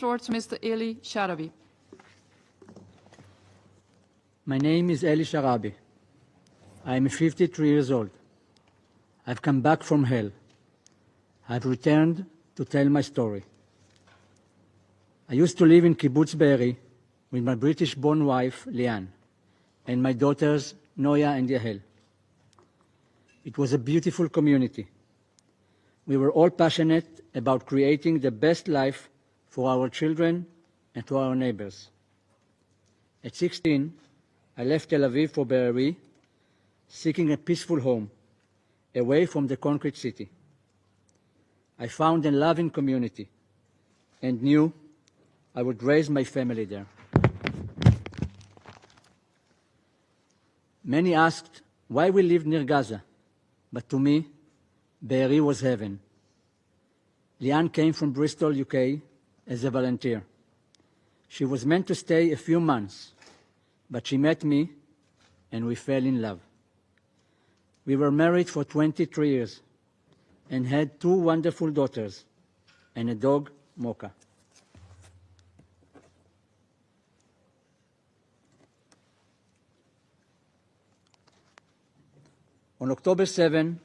floor to Mr. Eli Sharabi. My name is Eli Sharabi. I am 53 years old. I've come back from hell. I've returned to tell my story. I used to live in Kibbutz Be'eri with my British-born wife, Liane, and my daughters, Noya and Yahel. It was a beautiful community. We were all passionate about creating the best life for our children and to our neighbors. At 16, I left Tel Aviv for Be'eri, seeking a peaceful home, away from the concrete city. I found a loving community and knew I would raise my family there. Many asked why we lived near Gaza, but to me, Be'eri was heaven. Liane came from Bristol, UK, as a volunteer. She was meant to stay a few months, but she met me and we fell in love. We were married for 23 years and had 2 wonderful daughters and a dog, Mocha. On October 7,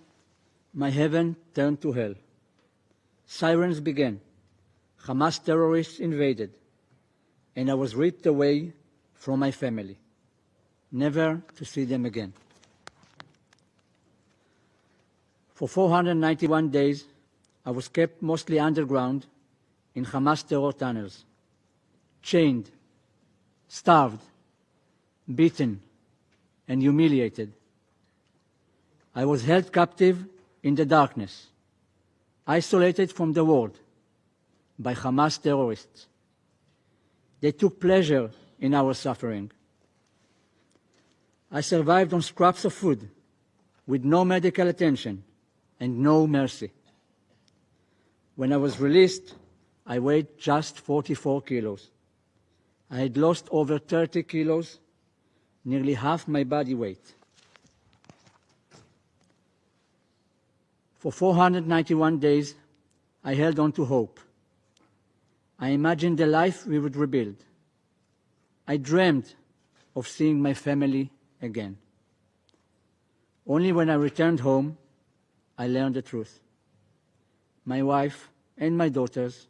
my heaven turned to hell. Sirens began. Hamas terrorists invaded, and I was ripped away from my family, never to see them again. For 491 days, I was kept mostly underground in Hamas terror tunnels, chained, starved, beaten, and humiliated. I was held captive in the darkness, isolated from the world by Hamas terrorists. They took pleasure in our suffering. I survived on scraps of food with no medical attention and no mercy. When I was released, I weighed just 44 kilos. I had lost over 30 kilos, nearly half my body weight. For 491 days, I held on to hope. I imagined the life we would rebuild. I dreamed of seeing my family again. Only when I returned home, I learned the truth. My wife and my daughters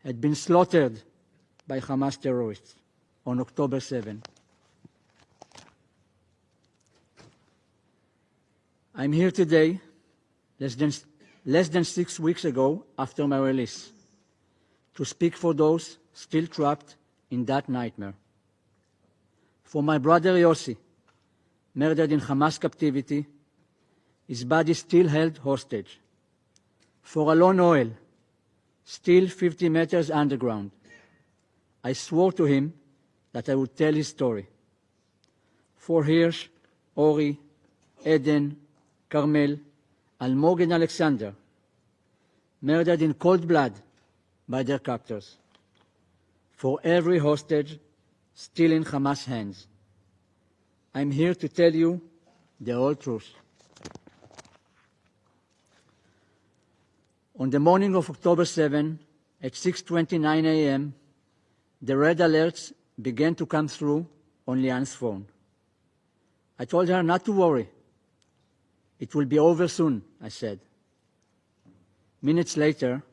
had been slaughtered by Hamas terrorists on October 7. I'm here today, less than 6 weeks ago after my release, to speak for those still trapped in that nightmare. For my brother Yossi, murdered in Hamas captivity, his body still held hostage. For Alon Oel, still 50 meters underground, I swore to him that I would tell his story. For Hirsch, Ori, Eden, Carmel, Almog and Alexander, murdered in cold blood by their captors. For every hostage still in Hamas' hands, I'm here to tell you the whole truth. On the morning of October 7, at 6:29 a.m., the red alerts began to come through on Liane's phone. I told her not to worry. It will be over soon, I said. Minutes later,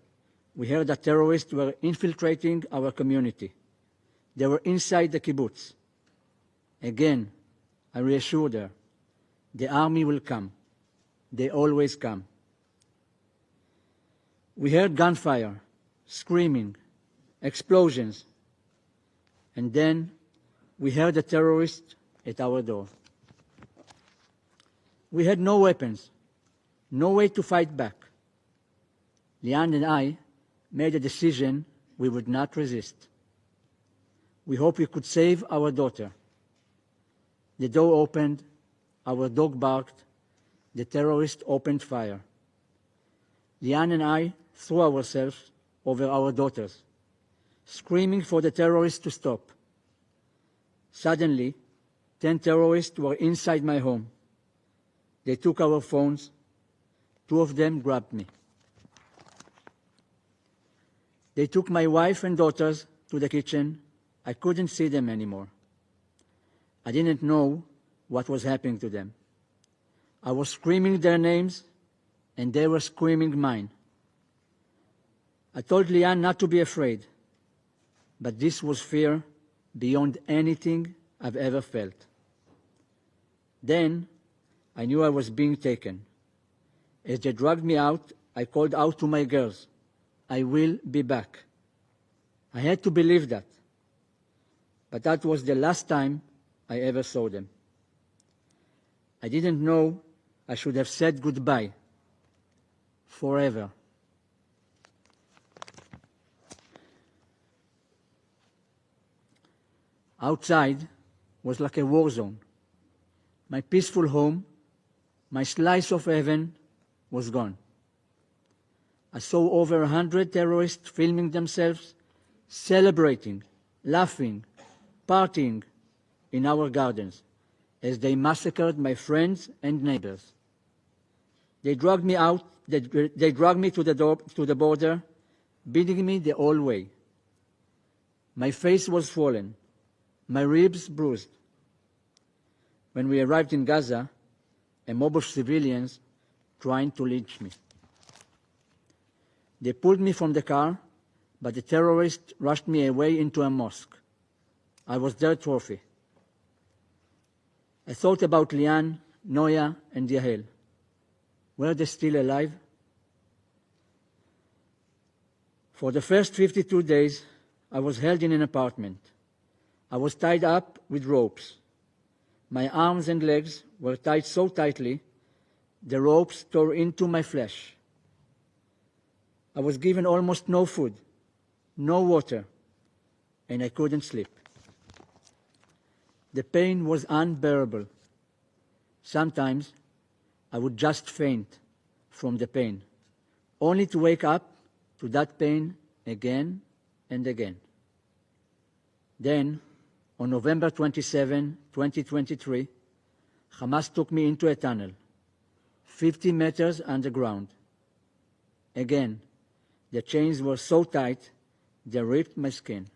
we heard that terrorists were infiltrating our community. They were inside the kibbutz. Again, I reassured her, the army will come. They always come. We heard gunfire, screaming, explosions, and then we heard the terrorists at our door. We had no weapons, no way to fight back. Liane and I made a decision we would not resist. We hoped we could save our daughter. The door opened, our dog barked, the terrorist opened fire. Liane and I threw ourselves over our daughters, screaming for the terrorists to stop. Suddenly, 10 terrorists were inside my home. They took our phones. 2 of them grabbed me. They took my wife and daughters to the kitchen. I couldn't see them anymore. I didn't know what was happening to them. I was screaming their names, and they were screaming mine. I told Lian not to be afraid, but this was fear beyond anything I've ever felt. Then I knew I was being taken. As they dragged me out, I called out to my girls, "I will be back." I had to believe that. But that was the last time I ever saw them. I didn't know I should have said goodbye forever. Outside was like a war zone. My peaceful home, my slice of heaven, was gone. I saw over 100 terrorists filming themselves, celebrating, laughing, partying in our gardens as they massacred my friends and neighbors. They dragged me out. They dragged me to the border, beating me the whole way. My face was swollen, my ribs bruised. When we arrived in Gaza, a mob of civilians trying to lynch me. They pulled me from the car, but the terrorists rushed me away into a mosque. I was their trophy. I thought about Lian, Noya, and Yahel. Were they still alive? For the first 52 days, I was held in an apartment. I was tied up with ropes. My arms and legs were tied so tightly, the ropes tore into my flesh. I was given almost no food, no water, and I couldn't sleep. The pain was unbearable. Sometimes I would just faint from the pain, only to wake up to that pain again and again. Then, on November 27, 2023, Hamas took me into a tunnel, 50 meters underground. Again, the chains were so tight, they ripped my skin.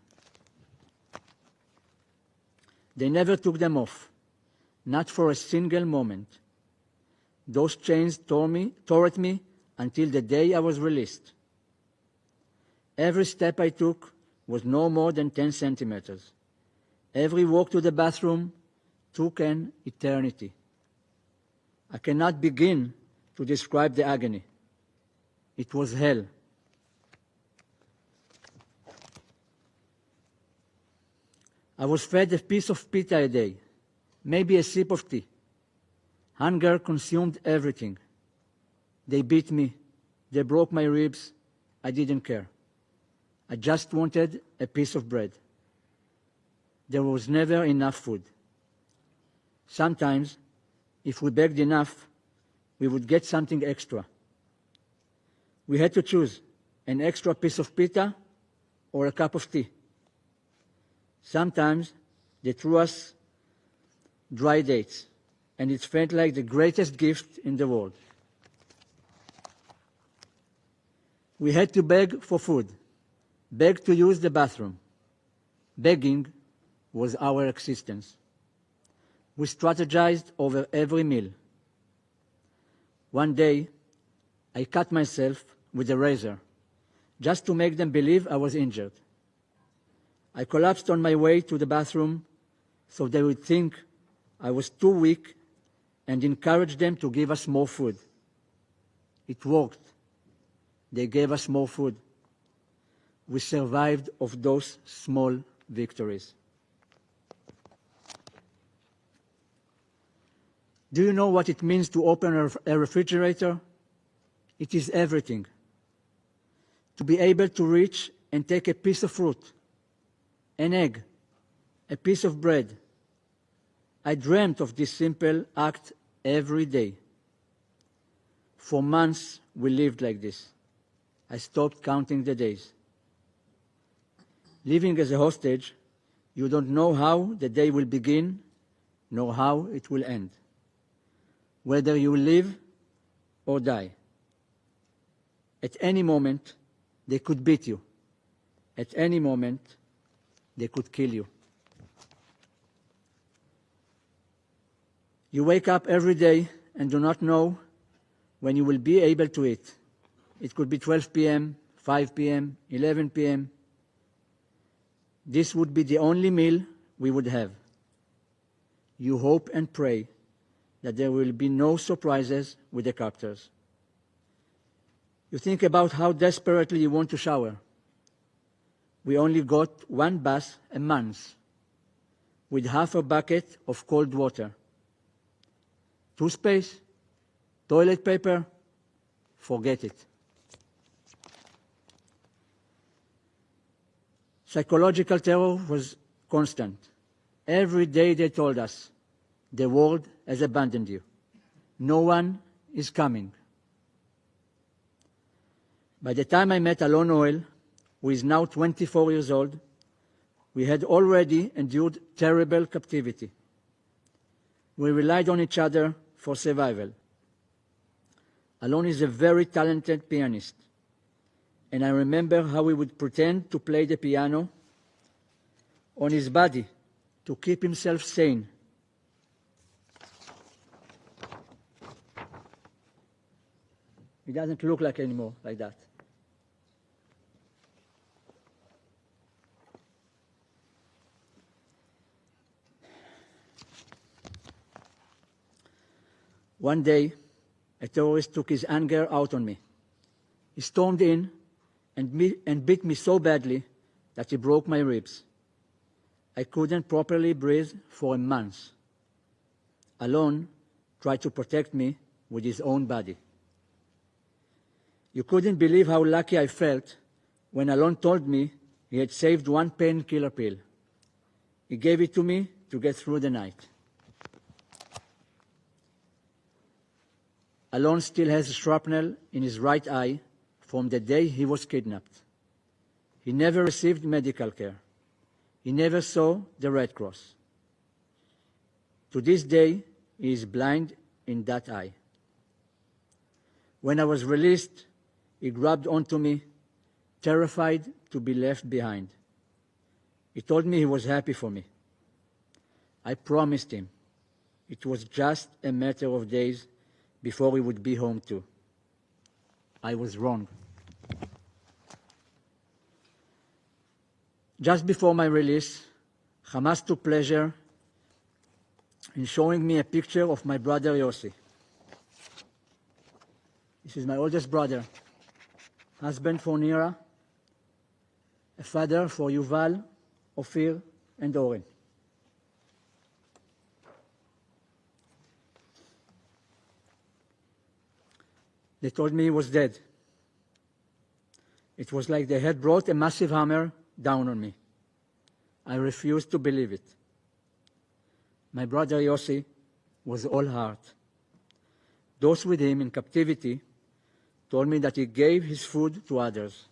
They never took them off, not for a single moment. Those chains tore at me until the day I was released. Every step I took was no more than 10 centimeters. Every walk to the bathroom took an eternity. I cannot begin to describe the agony. It was hell. I was fed a piece of pita a day, maybe a sip of tea. Hunger consumed everything. They beat me. They broke my ribs. I didn't care. I just wanted a piece of bread. There was never enough food. Sometimes, if we begged enough, we would get something extra. We had to choose an extra piece of pita or a cup of tea. Sometimes they threw us dry dates, and it felt like the greatest gift in the world. We had to beg for food, beg to use the bathroom. Begging was our existence. We strategized over every meal. One day, I cut myself with a razor, just to make them believe I was injured. I collapsed on my way to the bathroom so they would think I was too weak and encourage them to give us more food. It worked. They gave us more food. We survived of those small victories. Do you know what it means to open a refrigerator? It is everything. To be able to reach and take a piece of fruit, an egg, a piece of bread. I dreamt of this simple act every day. For months, we lived like this. I stopped counting the days. Living as a hostage, you don't know how the day will begin, nor how it will end, whether you will live or die. At any moment, they could beat you, At any moment, they could kill you. You wake up every day and do not know when you will be able to eat. It could be 12 p.m., 5 p.m., 11 p.m. This would be the only meal we would have. You hope and pray that there will be no surprises with the captors. You think about how desperately you want to shower. We only got one bath a month with half a bucket of cold water. Toothpaste, toilet paper, forget it. Psychological terror was constant. Every day they told us, the world has abandoned you. No one is coming. By the time I met Alon Oel, who is now 24 years old, we had already endured terrible captivity. We relied on each other for survival. Alon is a very talented pianist, and I remember how he would pretend to play the piano on his body to keep himself sane. He doesn't look like anymore like that. One day, a terrorist took his anger out on me. He stormed in and beat me so badly that he broke my ribs. I couldn't properly breathe for a month. Alon tried to protect me with his own body. You couldn't believe how lucky I felt when Alon told me he had saved one painkiller pill. He gave it to me to get through the night. Alon still has shrapnel in his right eye from the day he was kidnapped. He never received medical care. He never saw the Red Cross. To this day, he is blind in that eye. When I was released, he grabbed onto me, terrified to be left behind. He told me he was happy for me. I promised him it was just a matter of days before we would be home too. I was wrong. Just before my release, Hamas took pleasure in showing me a picture of my brother Yossi. This is my oldest brother, husband for Nira, a father for Yuval, Ophir, and Oren. They told me he was dead. It was like they had brought a massive hammer down on me. I refused to believe it. My brother Yossi was all heart. Those with him in captivity told me that he gave his food to others.